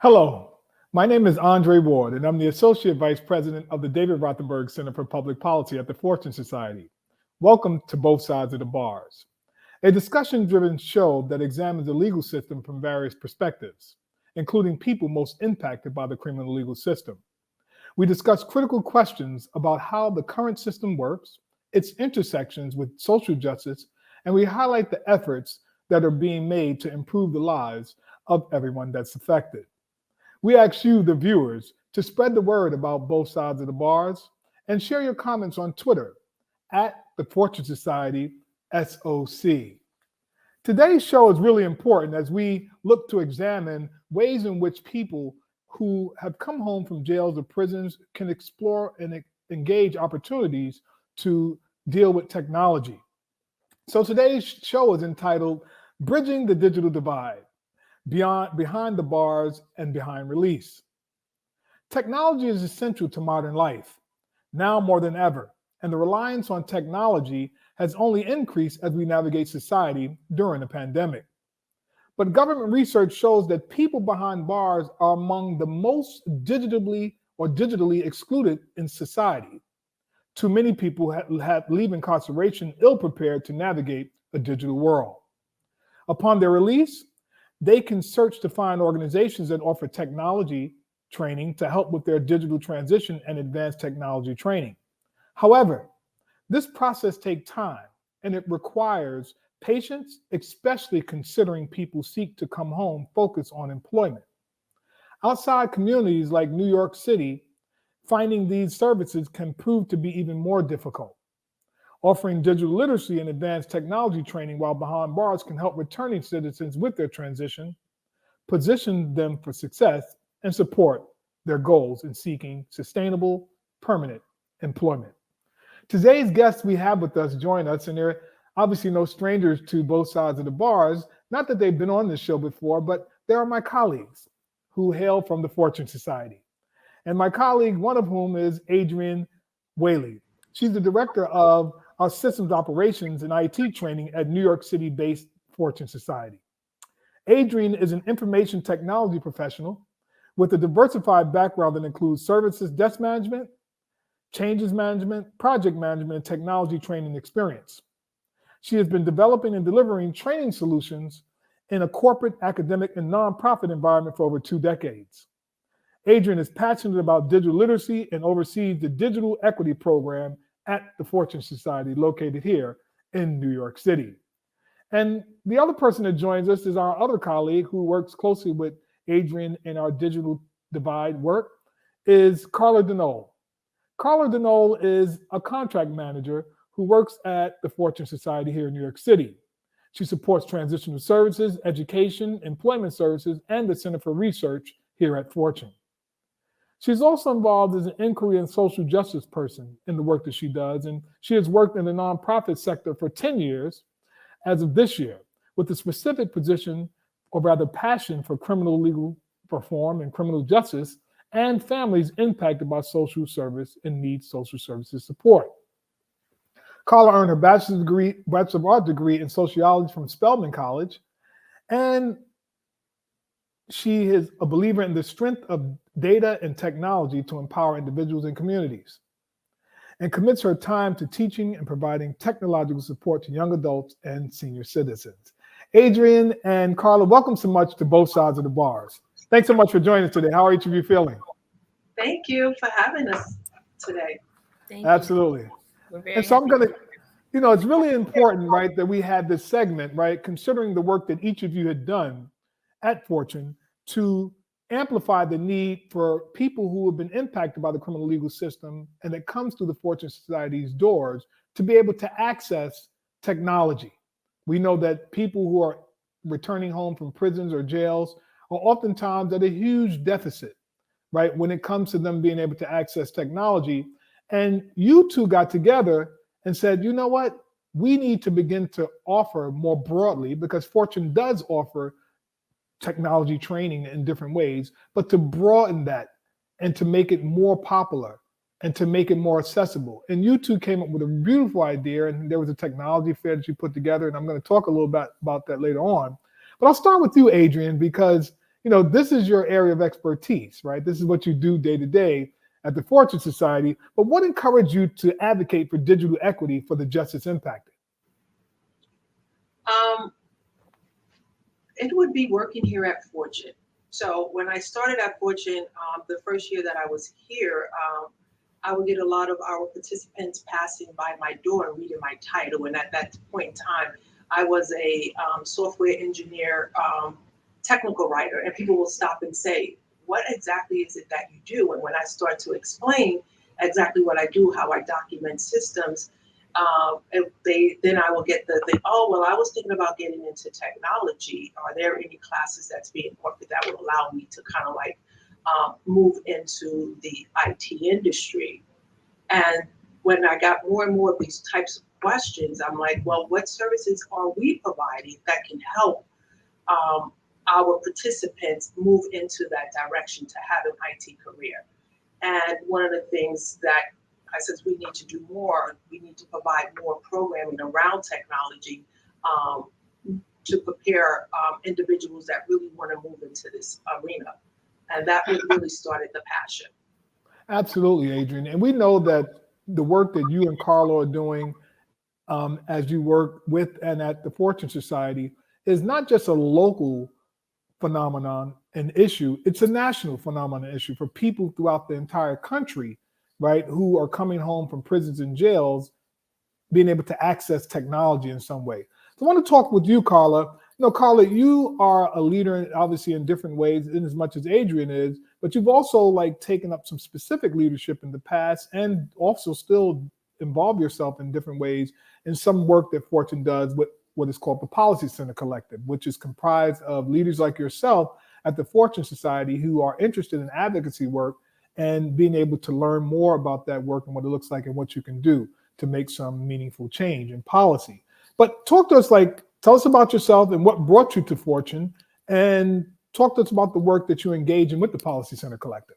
Hello, my name is Andre Ward, and I'm the Associate Vice President of the David Rothenberg Center for Public Policy at the Fortune Society. Welcome to Both Sides of the Bars, a discussion-driven show that examines the legal system from various perspectives, including people most impacted by the criminal legal system. We discuss critical questions about how the current system works, its intersections with social justice, and we highlight the efforts that are being made to improve the lives of everyone that's affected. We ask you, the viewers, to spread the word about Both Sides of the Bars and share your comments on Twitter at the Fortune Society SOC. Today's show is really important as we look to examine ways in which people who have come home from jails or prisons can explore and engage opportunities to deal with technology. So today's show is entitled Bridging the Digital Divide, Behind the Bars and Behind Release. Technology is essential to modern life, now more than ever, and the reliance on technology has only increased as we navigate society during the pandemic. But government research shows that people behind bars are among the most digitally excluded in society. Too many people leave incarceration ill-prepared to navigate a digital world. Upon their release, they can search to find organizations that offer technology training to help with their digital transition and advanced technology training. However, this process takes time and it requires patience, especially considering people seek to come home focused on employment. Outside communities like New York City, finding these services can prove to be even more difficult. Offering digital literacy and advanced technology training while behind bars can help returning citizens with their transition, position them for success, and support their goals in seeking sustainable, permanent employment. Today's guests we have with us join us, and they're obviously no strangers to Both Sides of the Bars. Not that they've been on this show before, but they are my colleagues who hail from the Fortune Society. And my colleague, one of whom is Adrienne Whaley. She's the director of our systems operations and IT training at New York City-based Fortune Society. Adrienne is an information technology professional with a diversified background that includes services desk management, changes management, project management, and technology training experience. She has been developing and delivering training solutions in a corporate, academic, and nonprofit environment for over 2 decades. Adrienne is passionate about digital literacy and oversees the Digital Equity Program at the Fortune Society located here in New York City. And the other person that joins us is our other colleague who works closely with Adrienne in our digital divide work is Carla Denole. Carla Denole is a contract manager who works at the Fortune Society here in New York City. She supports transitional services, education, employment services, and the Center for Research here at Fortune. She's also involved as an inquiry and social justice person in the work that she does, and she has worked in the nonprofit sector for 10 years as of this year, with a specific position, or rather passion, for criminal legal reform and criminal justice and families impacted by social service and need social services support. Carla earned her Bachelor of Art degree in sociology from Spelman College, and she is a believer in the strength of data and technology to empower individuals and communities, and commits her time to teaching and providing technological support to young adults and senior citizens. Adrienne and Carla, welcome so much to Both Sides of the Bars. Thanks so much for joining us today. How are each of you feeling? Thank you for having us today. Thank you. Absolutely. And so I'm going to, it's really important, right, that we had this segment, right, considering the work that each of you had done at Fortune to amplify the need for people who have been impacted by the criminal legal system and that comes through the Fortune Society's doors to be able to access technology. We know that people who are returning home from prisons or jails are oftentimes at a huge deficit, right, when it comes to them being able to access technology. And you two got together and said, you know what, we need to begin to offer more broadly, because Fortune does offer technology training in different ways, but to broaden that and to make it more popular and to make it more accessible. And you two came up with a beautiful idea, and there was a technology fair that you put together, and I'm going to talk a little bit about that later on. But I'll start with you, Adrienne, because This is your area of expertise, right? This is what you do day to day at the Fortune Society. But what encouraged you to advocate for digital equity for the justice impacted? Um, it would be working here at Fortune. So when I started at Fortune, the first year that I was here, I would get a lot of our participants passing by my door and reading my title. And at that point in time, I was a software engineer, technical writer, and people will stop and say, "What exactly is it that you do?" And when I start to explain exactly what I do, how I document systems, and then I will get the thing. "Oh, well, I was thinking about getting into technology. Are there any classes that's being offered that would allow me to kind of like move into the IT industry?" And when I got more and more of these types of questions, I'm like, well, what services are we providing that can help um, our participants move into that direction to have an IT career? And one of the things that I said we need to do more, we need to provide more programming around technology um, to prepare individuals that really want to move into this arena. And that really started the passion. Absolutely, Adrian. And we know that the work that you and Carlo are doing as you work with and at the Fortune Society is not just a local phenomenon and issue, it's a national phenomenon issue for people throughout the entire country, right, who are coming home from prisons and jails being able to access technology in some way. So I want to talk with you, Carla. Carla, you are a leader, obviously in different ways, in as much as Adrian is, but you've also like taken up some specific leadership in the past, and also still involve yourself in different ways in some work that Fortune does with what is called the Policy Center Collective, which is comprised of leaders like yourself at the Fortune Society who are interested in advocacy work and being able to learn more about that work and what it looks like and what you can do to make some meaningful change in policy. But talk to us, tell us about yourself and what brought you to Fortune, and talk to us about the work that you engage in with the Policy Center Collective.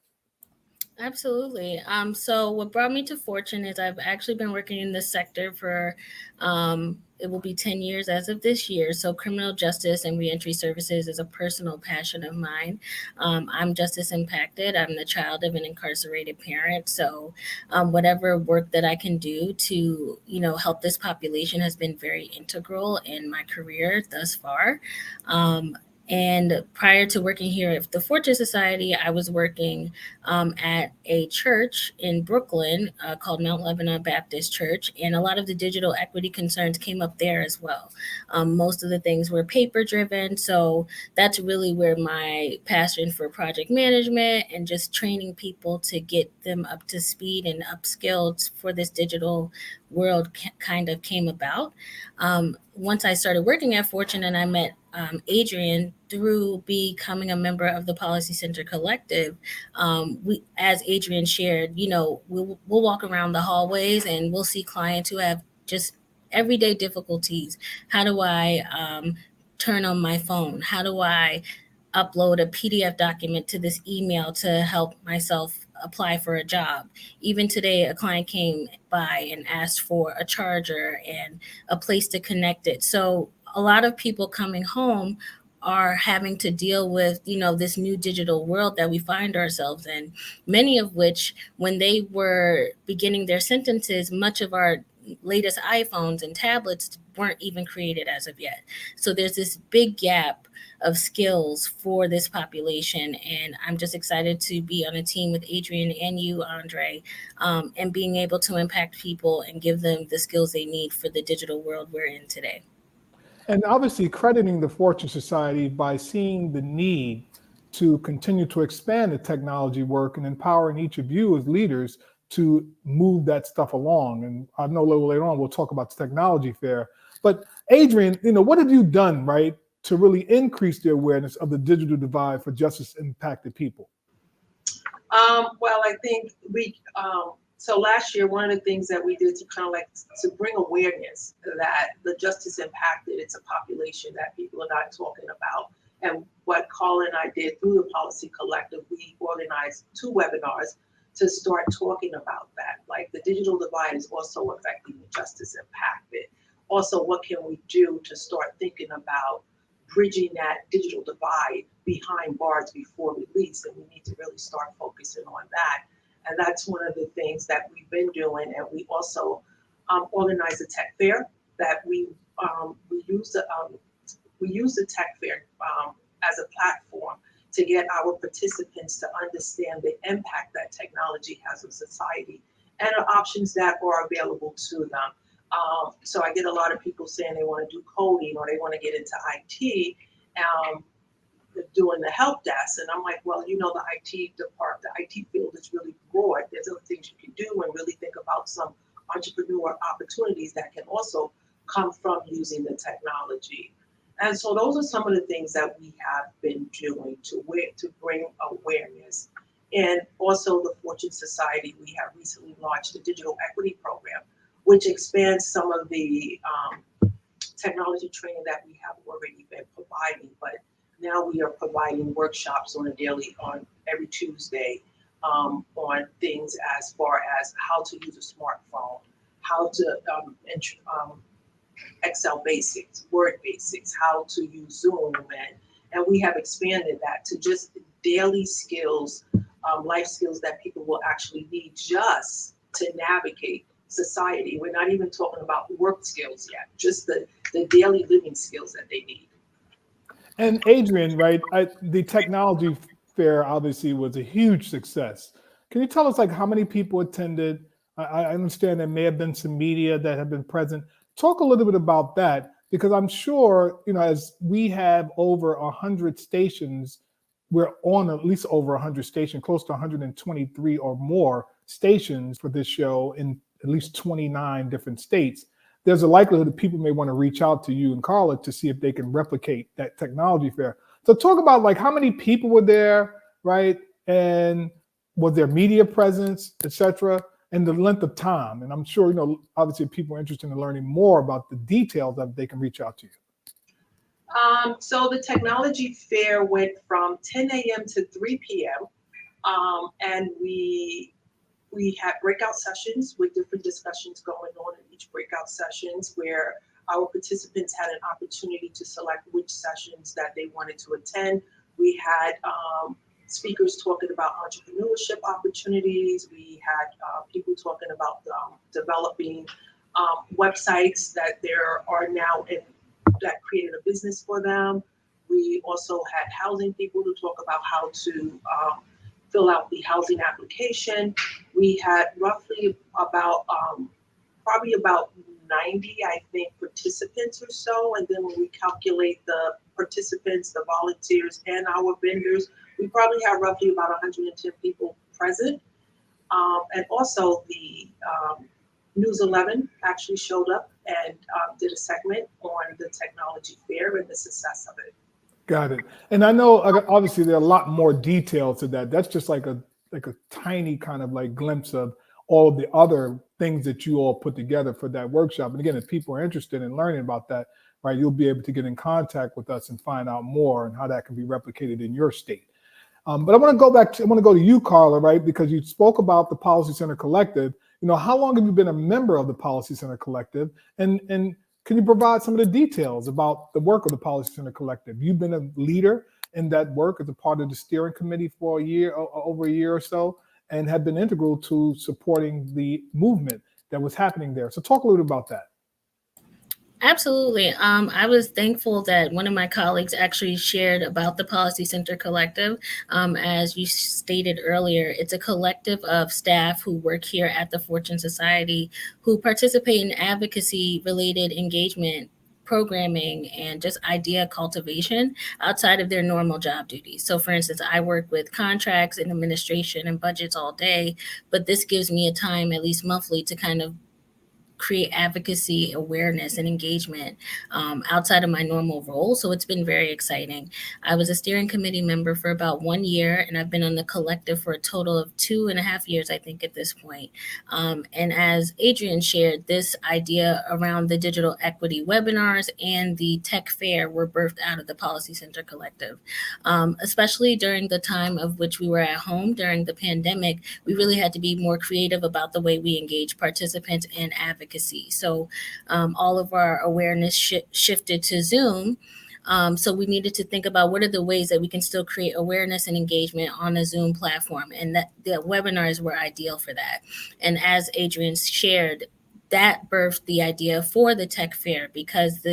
Absolutely. So what brought me to Fortune is I've actually been working in this sector for, it will be 10 years as of this year. So criminal justice and reentry services is a personal passion of mine. I'm justice impacted. I'm the child of an incarcerated parent. So whatever work that I can do to, help this population has been very integral in my career thus far. And prior to working here at the Fortune Society, I was working at a church in Brooklyn called Mount Lebanon Baptist Church. And a lot of the digital equity concerns came up there as well. Most of the things were paper driven. So that's really where my passion for project management and just training people to get them up to speed and upskilled for this digital world kind of came about. Once I started working at Fortune and I met Adrian through becoming a member of the Policy Center Collective, we, as Adrian shared, we'll walk around the hallways and we'll see clients who have just everyday difficulties. How do I turn on my phone? How do I upload a PDF document to this email to help myself apply for a job? Even today, a client came by and asked for a charger and a place to connect it. So a lot of people coming home are having to deal with, this new digital world that we find ourselves in, many of which, when they were beginning their sentences, much of our latest iPhones and tablets weren't even created as of yet. So there's this big gap of skills for this population. And I'm just excited to be on a team with Adrian and you, Andre, and being able to impact people and give them the skills they need for the digital world we're in today. And obviously crediting the Fortune Society by seeing the need to continue to expand the technology work and empowering each of you as leaders to move that stuff along. And I know a little later on we'll talk about the technology fair. But Adrian, what have you done, right, to really increase the awareness of the digital divide for justice impacted people? Well, I think so last year, one of the things that we did to kind of like to bring awareness that the justice impacted, it's a population that people are not talking about. And what Carla and I did through the Policy Collective, we organized 2 webinars to start talking about that. Like the digital divide is also affecting the justice impacted. Also, what can we do to start thinking about bridging that digital divide behind bars before release, and we need to really start focusing on that. And that's one of the things that we've been doing. And we also organize a tech fair that we use the tech fair as a platform to get our participants to understand the impact that technology has on society and the options that are available to them. So I get a lot of people saying they want to do coding or they want to get into IT, doing the help desk. And I'm like, well, you know, the IT field is really broad. There's other things you can do and really think about some entrepreneur opportunities that can also come from using the technology. And so those are some of the things that we have been doing to bring awareness. And also the Fortune Society, we have recently launched a digital equity program, which expands some of the technology training that we have already been providing. But now we are providing workshops on every Tuesday on things as far as how to use a smartphone, how to Excel basics, Word basics, how to use Zoom, and we have expanded that to just daily skills, life skills that people will actually need just to navigate society. We're not even talking about work skills yet, just the daily living skills that they need. And Adrian, right, the technology fair obviously was a huge success. Can you tell us like how many people attended? I understand there may have been some media that have been present. Talk a little bit about that, because I'm sure, you know, as we have over 100 stations, we're on at least over 100 stations, close to 123 or more stations for this show in at least 29 different states. There's a likelihood that people may want to reach out to you and Carla to see if they can replicate that technology fair. So talk about like how many people were there, right? And was there media presence, et cetera, and the length of time? And I'm sure, you know, obviously people are interested in learning more about the details that they can reach out to you. So the technology fair went from 10 a.m. to 3 p.m. And we had breakout sessions with different discussions going on in each breakout sessions, where our participants had an opportunity to select which sessions that they wanted to attend. We had speakers talking about entrepreneurship opportunities. We had people talking about developing websites that there are now that created a business for them. We also had housing people to talk about how to fill out the housing application. We had roughly about probably about 90, I think, participants or so. And then when we calculate the participants, the volunteers, and our vendors, we probably have roughly about 110 people present. And also the News 11 actually showed up and did a segment on the technology fair and the success of it. Got it. And I know obviously there are a lot more details to that. That's just like a tiny kind of like glimpse of all of the other things that you all put together for that workshop. And again, if people are interested in learning about that, right, you'll be able to get in contact with us and find out more and how that can be replicated in your state. But I want to go to you, Carla, right, because you spoke about the Policy Center Collective. You know, how long have you been a member of the Policy Center Collective? And can you provide some of the details about the work of the Policy Center Collective? You've been a leader in that work as a part of the steering committee for over a year or so, and have been integral to supporting the movement that was happening there. So talk a little bit about that. Absolutely. I was thankful that one of my colleagues actually shared about the Policy Center Collective. As you stated earlier, it's a collective of staff who work here at the Fortune Society who participate in advocacy-related engagement, programming, and just idea cultivation outside of their normal job duties. So for instance, I work with contracts and administration and budgets all day, but this gives me a time, at least monthly, to kind of create advocacy, awareness, and engagement outside of my normal role. So it's been very exciting. I was a steering committee member for about 1 year, and I've been on the collective for a total of 2.5 years, I think, at this point. And as Adrian shared, this idea around the digital equity webinars and the tech fair were birthed out of the Policy Center Collective. Especially during the time of which we were at home during the pandemic, we really had to be more creative about the way we engage participants and advocacy. So all of our awareness shifted to Zoom. So we needed to think about what are the ways that we can still create awareness and engagement on a Zoom platform, and that the webinars were ideal for that. And as Adrian shared, that birthed the idea for the tech fair, because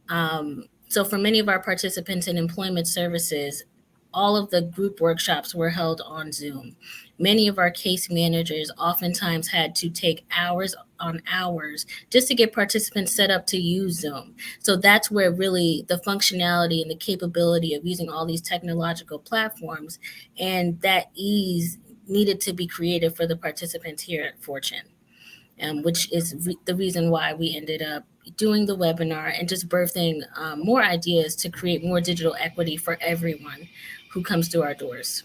so for many of our participants in employment services, all of the group workshops were held on Zoom. Many of our case managers oftentimes had to take hours on hours just to get participants set up to use Zoom. So that's where really the functionality and the capability of using all these technological platforms and that ease needed to be created for the participants here at Fortune, which is the reason why we ended up doing the webinar and just birthing more ideas to create more digital equity for everyone who comes through our doors.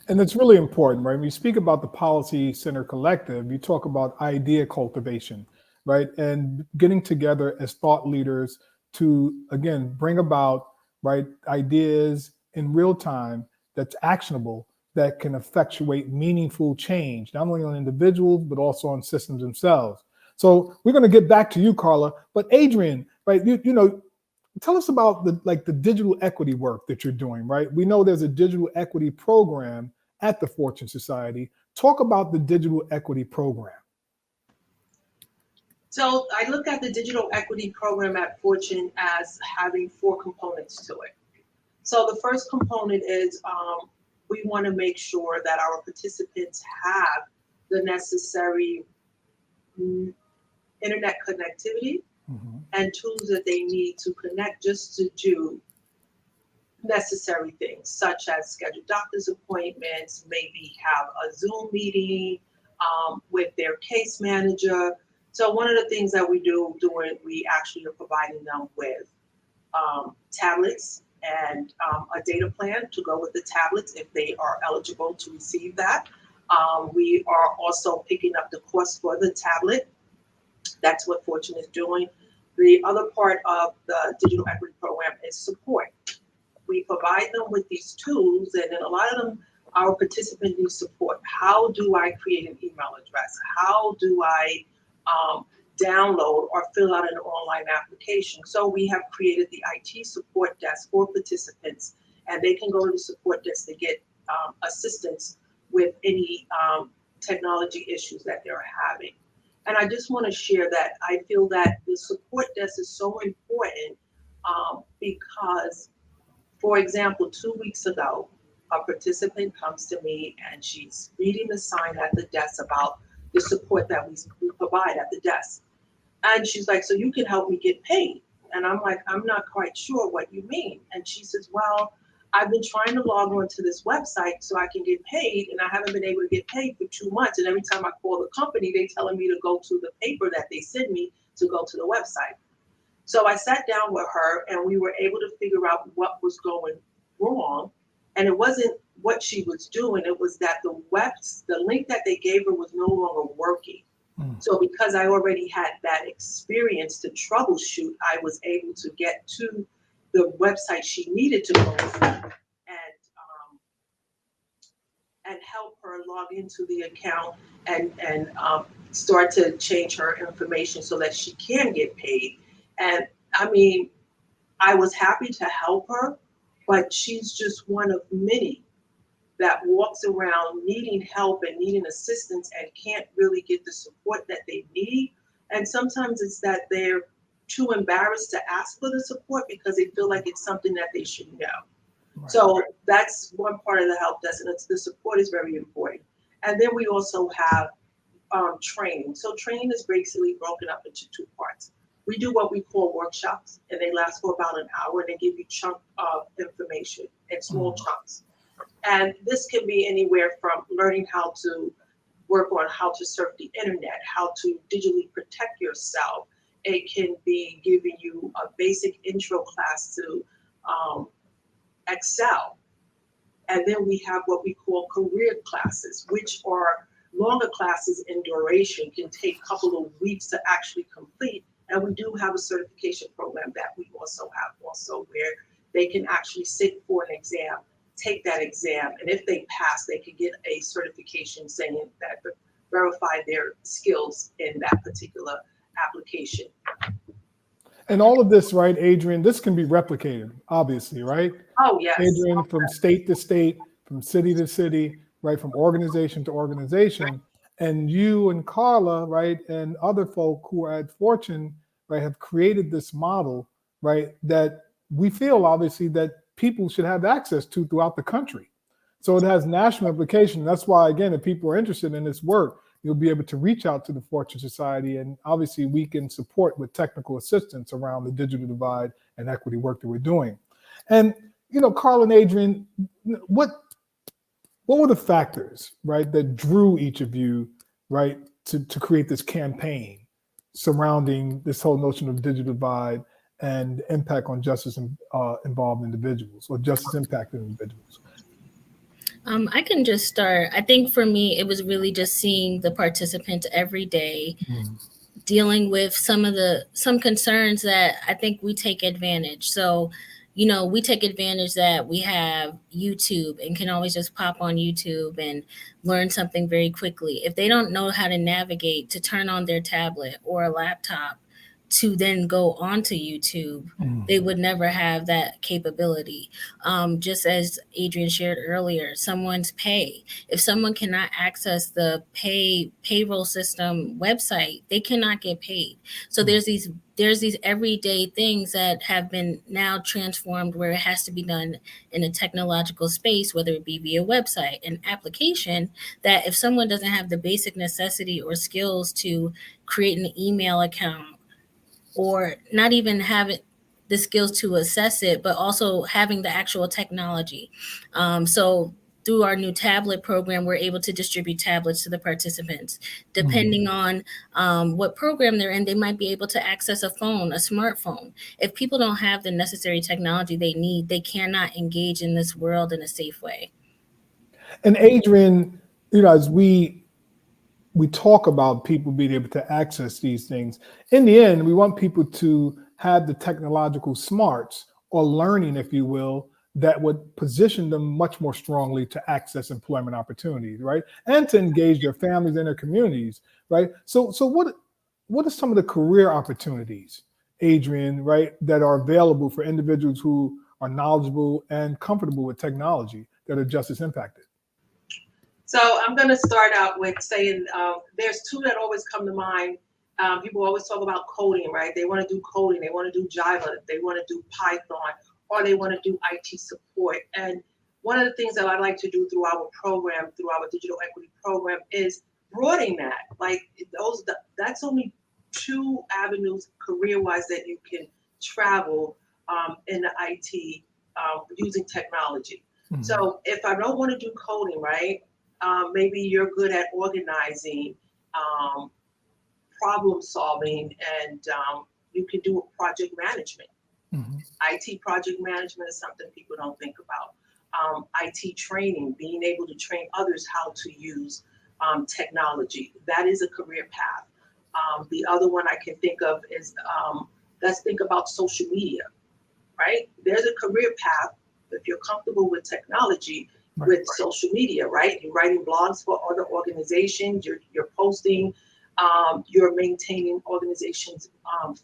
And it's really important, right? When you speak about the Policy Center Collective, you talk about idea cultivation, right? And getting together as thought leaders to, again, bring about, right, ideas in real time that's actionable, that can effectuate meaningful change, not only on individuals, but also on systems themselves. So we're going to get back to you, Carla. But Adrian, right, you know, tell us about the digital equity work that you're doing, right? We know there's a digital equity program at the Fortune Society. Talk about the digital equity program. So I look at the digital equity program at Fortune as having 4 components to it. So the first component is we want to make sure that our participants have the necessary internet connectivity and tools that they need to connect just to do necessary things, such as schedule doctor's appointments, maybe have a Zoom meeting with their case manager. So one of the things that we we actually are providing them with tablets and a data plan to go with the tablets if they are eligible to receive that. We are also picking up the cost for the tablet. That's what Fortune is doing. The other part of the digital equity program is support. We provide them with these tools, and then a lot of them, our participants need support. How do I create an email address? How do I download or fill out an online application? So we have created the IT support desk for participants, and they can go to the support desk to get assistance with any technology issues that they're having. And I just want to share that I feel that the support desk is so important because, for example, 2 weeks ago, a participant comes to me and she's reading the sign at the desk about the support that we provide at the desk. And she's like, so you can help me get paid. And I'm like, I'm not quite sure what you mean. And she says, well, I've been trying to log on to this website so I can get paid, and I haven't been able to get paid for 2 months. And every time I call the company, they're telling me to go to the paper that they send me to go to the website. So I sat down with her and we were able to figure out what was going wrong. And it wasn't what she was doing, it was that the link that they gave her was no longer working. So because I already had that experience to troubleshoot, I was able to get to the website she needed to go to and help her log into the account and start to change her information so that she can get paid. And I mean, I was happy to help her, but she's just one of many that walks around needing help and needing assistance and can't really get the support that they need. And sometimes it's that they're too embarrassed to ask for the support because they feel like it's something that they should know. Right. So that's one part of the help desk, and the support is very important. And then we also have training. So training is basically broken up into 2 parts. We do what we call workshops, and they last for about an hour, and they give you chunk of information in small chunks. And this can be anywhere from learning how to work on how to surf the internet, how to digitally protect yourself. It can be giving you a basic intro class to Excel. And then we have what we call career classes, which are longer classes in duration, can take a couple of weeks to actually complete. And we do have a certification program that we also have where they can actually sit for an exam, take that exam, and if they pass, they can get a certification saying that verify their skills in that particular application. And all of this, right, Adrian, this can be replicated, obviously, right? Oh, yes. Adrian, from state to state, from city to city, right, from organization to organization. And you and Carla, right, and other folk who are at Fortune, right, have created this model, right, that we feel obviously that people should have access to throughout the country. So it has national implication. That's why, again, if people are interested in this work, you'll be able to reach out to the Fortune Society, and obviously we can support with technical assistance around the digital divide and equity work that we're doing. And Carl and Adrian, what were the factors, right, that drew each of you, right, to create this campaign surrounding this whole notion of digital divide and impact on justice involved individuals, or justice impacted individuals? I can just start. I think for me, it was really just seeing the participants every day, dealing with some concerns that I think we take advantage. So, we take advantage that we have YouTube and can always just pop on YouTube and learn something very quickly. If they don't know how to navigate to turn on their tablet or a laptop to then go onto YouTube, they would never have that capability. Just as Adrian shared earlier, someone's pay. If someone cannot access the payroll system website, they cannot get paid. So there's these everyday things that have been now transformed where it has to be done in a technological space, whether it be via website, an application, that if someone doesn't have the basic necessity or skills to create an email account, or not even having the skills to assess it, but also having the actual technology. So through our new tablet program, we're able to distribute tablets to the participants. Depending on what program they're in, they might be able to access a smartphone. If people don't have the necessary technology they need, they cannot engage in this world in a safe way. And Adrian, as we talk about people being able to access these things, in the end, we want people to have the technological smarts or learning, if you will, that would position them much more strongly to access employment opportunities, right? And to engage their families and their communities, right? So what are some of the career opportunities, Adrian, right, that are available for individuals who are knowledgeable and comfortable with technology that are justice impacted? So I'm going to start out with saying there's two that always come to mind. People always talk about coding, right? They want to do coding, they want to do Java, they want to do Python, or they want to do IT support. And one of the things that I like to do through our program, through our digital equity program, is broadening that. Like that's only two avenues career-wise that you can travel in the IT using technology. So if I don't want to do coding, right? Maybe you're good at organizing, problem solving, and you can do project management. IT project management is something people don't think about. IT training, being able to train others how to use technology. That is a career path. The other one I can think of is, let's think about social media, right? There's a career path if you're comfortable with technology, with social media, right? You're writing blogs for other organizations, you're posting, you're maintaining organizations'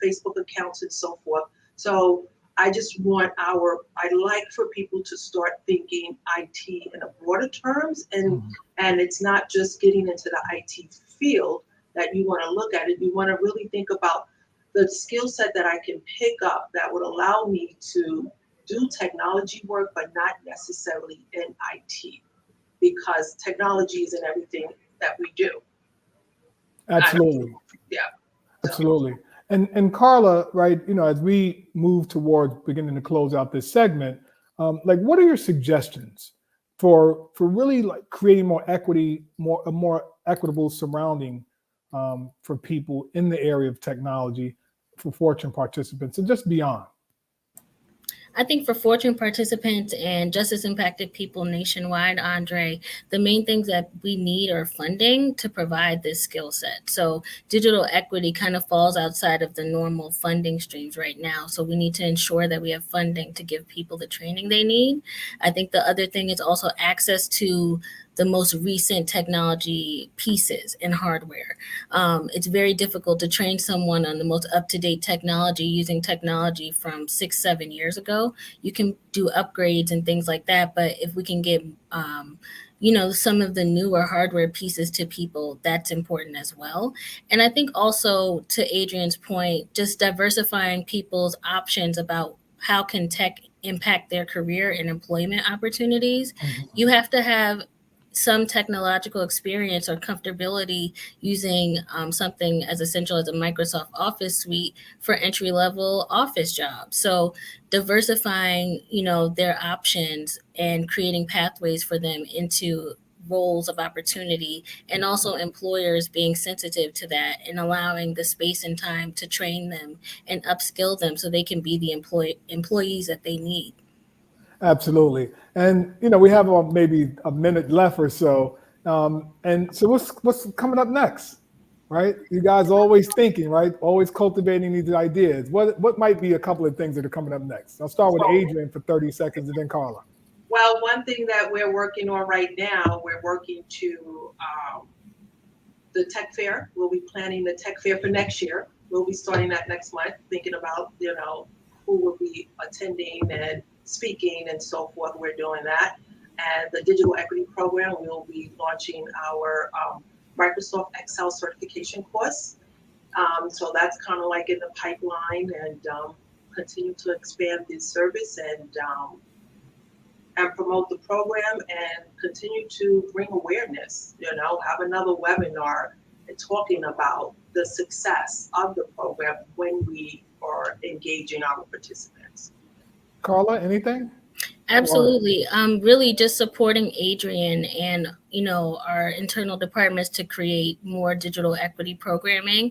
Facebook accounts and so forth. So I just want I'd like for people to start thinking IT in a broader terms, and it's not just getting into the IT field that you want to look at it. You want to really think about the skill set that I can pick up that would allow me to do technology work, but not necessarily in IT, because technology is in everything that we do. Absolutely. Yeah. Absolutely. And Carla, right, as we move towards beginning to close out this segment, what are your suggestions for really like creating more equity, a more equitable surrounding for people in the area of technology, for Fortune participants and just beyond? I think for Fortune participants and justice impacted people nationwide, Andre, the main things that we need are funding to provide this skill set. So digital equity kind of falls outside of the normal funding streams right now. So we need to ensure that we have funding to give people the training they need. I think the other thing is also access to the most recent technology pieces and hardware. It's very difficult to train someone on the most up-to-date technology using technology from 6, 7 years ago. You can do upgrades and things like that, but if we can get some of the newer hardware pieces to people, that's important as well. And I think also, to Adrian's point, just diversifying people's options about how can tech impact their career and employment opportunities. You have to have some technological experience or comfortability using something as essential as a Microsoft Office suite for entry-level office jobs. So diversifying, their options and creating pathways for them into roles of opportunity, and also employers being sensitive to that and allowing the space and time to train them and upskill them so they can be the employees that they need. Absolutely. And, we have maybe a minute left or so. And so what's coming up next, right? You guys always thinking, right? Always cultivating these ideas. What might be a couple of things that are coming up next? I'll start with Adrian for 30 seconds and then Carla. Well, one thing that we're working on right now, we're working to the tech fair. We'll be planning the tech fair for next year. We'll be starting that next month, thinking about, who will be attending and speaking and so forth. We're doing that. And the digital equity program, we'll be launching our Microsoft Excel certification course. So that's kind of like in the pipeline, and continue to expand this service and promote the program and continue to bring awareness, have another webinar talking about the success of the program when we are engaging our participants. Carla, anything? Absolutely. Really just supporting Adrian and, our internal departments to create more digital equity programming,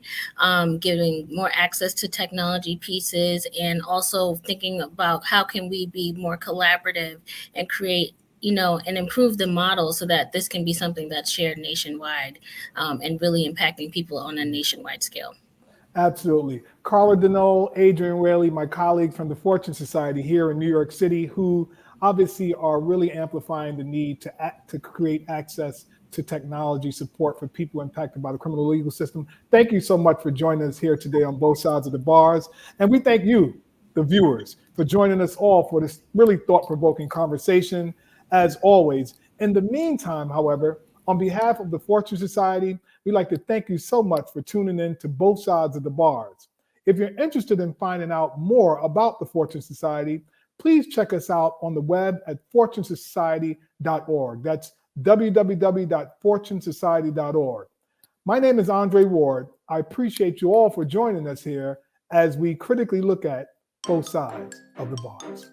giving more access to technology pieces, and also thinking about how can we be more collaborative and create, and improve the model so that this can be something that's shared nationwide, and really impacting people on a nationwide scale. Absolutely. Carla Denole, Adrian Whaley, my colleagues from the Fortune Society here in New York City, who obviously are really amplifying the need to create access to technology support for people impacted by the criminal legal system. Thank you so much for joining us here today on Both Sides of the Bars. And we thank you, the viewers, for joining us all for this really thought-provoking conversation, as always. In the meantime, however, on behalf of the Fortune Society, we'd like to thank you so much for tuning in to Both Sides of the Bars. If you're interested in finding out more about the Fortune Society, please check us out on the web at fortunesociety.org. That's www.fortunesociety.org. My name is Andre Ward. I appreciate you all for joining us here as we critically look at both sides of the bars.